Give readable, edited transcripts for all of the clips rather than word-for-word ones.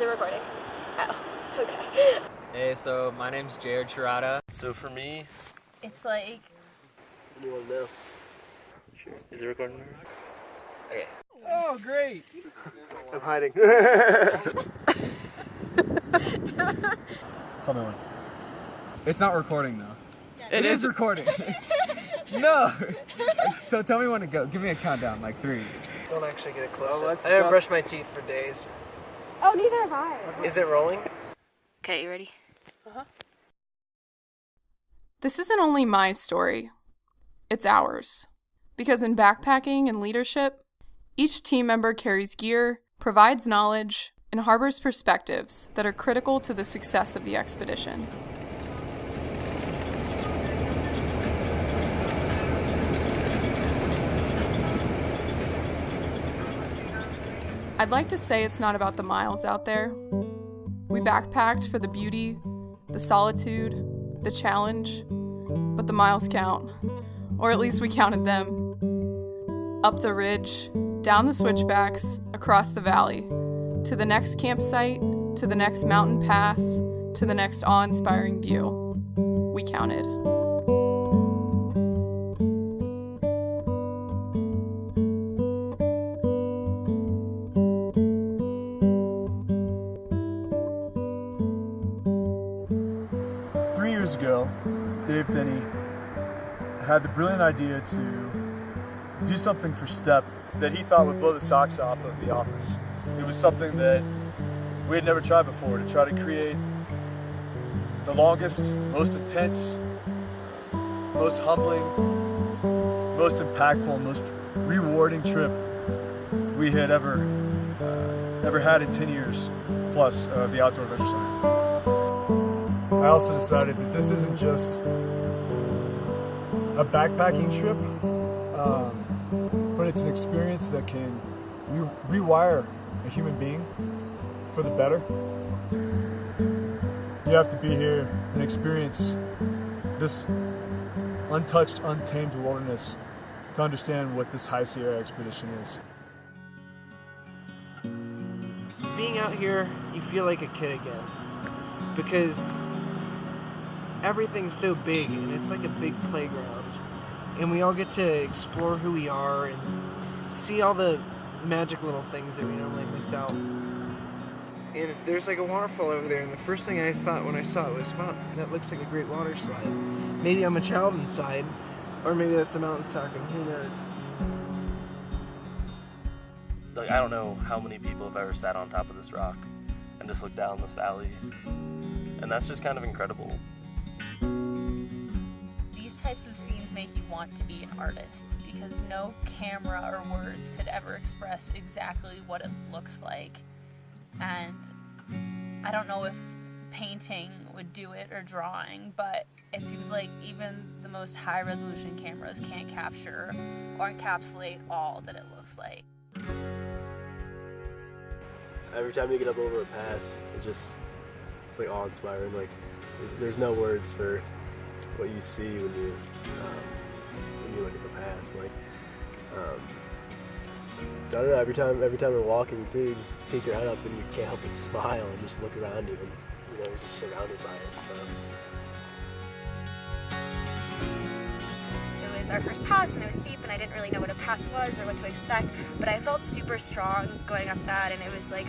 it recording? Oh, okay. Hey, so my name's Jared Shirata. So for me, It's like... what do you want to know? Sure. Is it recording now? Okay. Oh, great! I'm hiding. Tell me when. It's not recording though. It is recording. No! So tell me when to go. Give me a countdown, like 3. Don't actually get it close. Oh, let's I haven't just- brushed my teeth for days. Oh, neither have I. Is it rolling? Okay, you ready? This isn't only my story, it's ours. Because in backpacking and leadership, each team member carries gear, provides knowledge, and harbors perspectives that are critical to the success of the expedition. I'd like to say it's not about the miles out there. We backpacked for the beauty, the solitude, the challenge, but the miles count. Or at least we counted them. Up the ridge, down the switchbacks, across the valley, to the next campsite, to the next mountain pass, to the next awe-inspiring view. We counted. Years ago, Dave Denny had the brilliant idea to do something for STEP that he thought would blow the socks off of the office. It was something that we had never tried before, to try to create the longest, most intense, most humbling, most impactful, most rewarding trip we had ever had in 10 years plus of the Outdoor Adventure Center. I also decided that this isn't just a backpacking trip, but it's an experience that can rewire a human being for the better. You have to be here and experience this untouched, untamed wilderness to understand what this High Sierra expedition is. Being out here, you feel like a kid again. Because everything's so big and it's like a big playground. And we all get to explore who we are and see all the magic little things that we normally miss out. And there's like a waterfall over there, and the first thing I thought when I saw it was, wow, that looks like a great water slide. Maybe I'm a child inside, or maybe that's the mountains talking, who knows? Like, I don't know how many people have ever sat on top of this rock and just looked down this valley. And that's just kind of incredible. These types of scenes make you want to be an artist because no camera or words could ever express exactly what it looks like. And I don't know if painting would do it or drawing, but it seems like even the most high-resolution cameras can't capture or encapsulate all that it looks like. Every time you get up over a pass, it's like awe-inspiring. Like, there's no words for what you see when you look at the pass. Like, I don't know. Every time we're walking too, you just take your head up and you can't help but smile and just look around you, and you're just surrounded by it. So. It was our first pass and it was steep and I didn't really know what a pass was or what to expect, but I felt super strong going up that, and it was like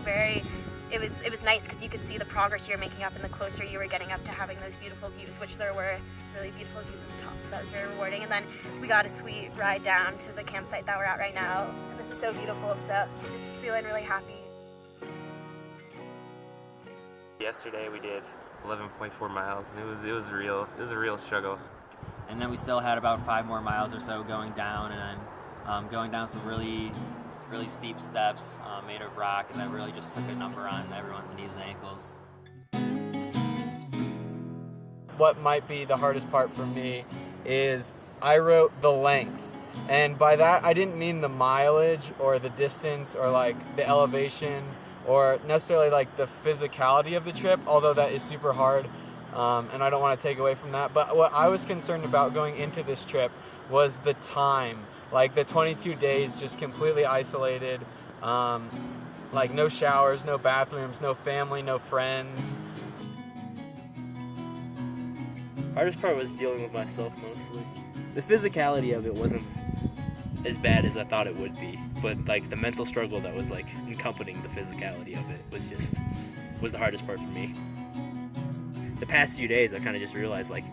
it was nice because you could see the progress you were making up, and the closer you were getting up to having those beautiful views, which there were really beautiful views at the top, so that was very rewarding. And then we got a sweet ride down to the campsite that we're at right now, and this is so beautiful, so just feeling really happy. Yesterday we did 11.4 miles, and it was a real struggle. And then we still had about 5 more miles or so going down, and then going down some really steep steps made of rock, and that really just took a number on everyone's knees and ankles. What might be the hardest part for me is I wrote the length, and by that I didn't mean the mileage or the distance or like the elevation or necessarily like the physicality of the trip, although that is super hard, and I don't want to take away from that. But what I was concerned about going into this trip was the time, like the 22 days just completely isolated, Like no showers, no bathrooms, no family, no friends. Hardest part was dealing with myself mostly. The physicality of it wasn't as bad as I thought it would be, but like the mental struggle that was like accompanying the physicality of it was the hardest part for me. The past few days I kind of just realized like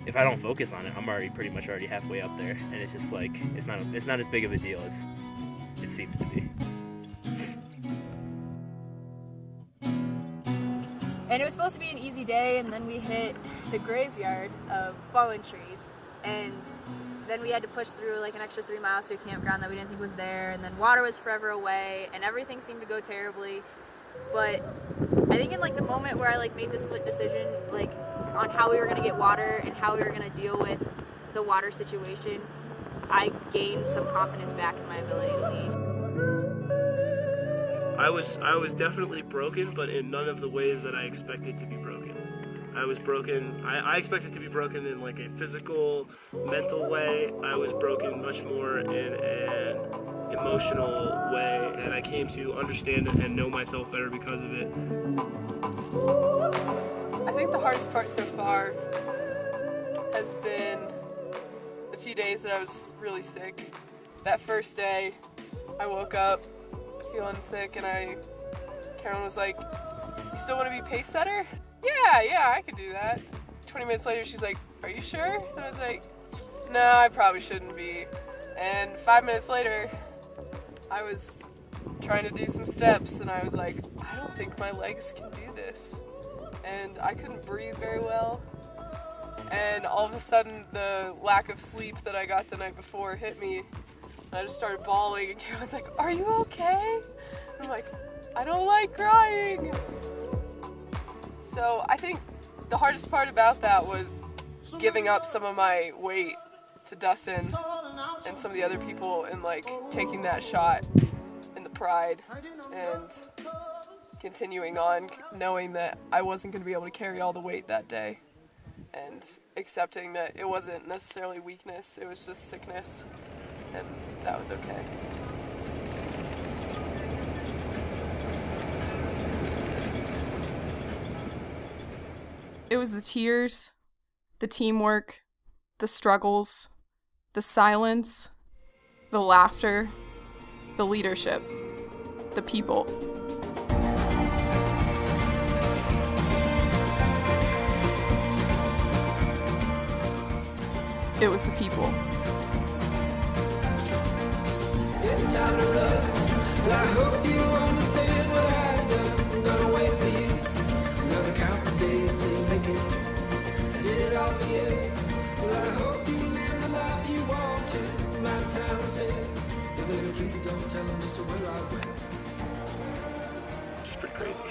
if I don't focus on it, I'm pretty much already halfway up there, and it's just like it's not as big of a deal as it seems to be. And it was supposed to be an easy day, and then we hit the graveyard of fallen trees, and then we had to push through like an extra 3 miles to a campground that we didn't think was there, and then water was forever away, and everything seemed to go terribly. But I think in like the moment where I like made the split decision like on how we were going to get water and how we were going to deal with the water situation, I gained some confidence back in my ability to lead. I was definitely broken, but in none of the ways that I expected to be broken. I was broken. I expected to be broken in like a physical, mental way. I was broken much more in an emotional way, and I came to understand it and know myself better because of it. I think the hardest part so far has been the few days that I was really sick. That first day, I woke up feeling sick, and Carolyn was like, "You still want to be pace setter?" Yeah, I could do that. 20 minutes later, she's like, "Are you sure?" And I was like, "No, I probably shouldn't be." And 5 minutes later, I was trying to do some steps, and I was like, "I don't think my legs can do this." And I couldn't breathe very well. And all of a sudden, the lack of sleep that I got the night before hit me. And I just started bawling, and Carolyn's like, "Are you okay?" And I'm like, "I don't like crying." So I think the hardest part about that was giving up some of my weight to Dustin and some of the other people, and like taking that shot in the pride and continuing on knowing that I wasn't going to be able to carry all the weight that day, and accepting that it wasn't necessarily weakness, it was just sickness, and that was okay. It was the tears, the teamwork, the struggles, the silence, the laughter, the leadership, the people. It was the people. It's time to run. Well, I hope you understand what I've done. I'm gonna wait for you. Another count of days till you make it. I did it all for you. Well, I hope you live the life you want to. My time is spent. But baby, please don't tell them just where I went. It's pretty crazy.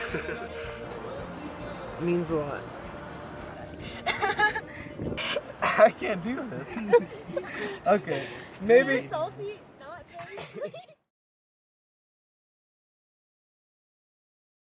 It means a lot. I can't do this. Okay, maybe. Salty, not very sweet.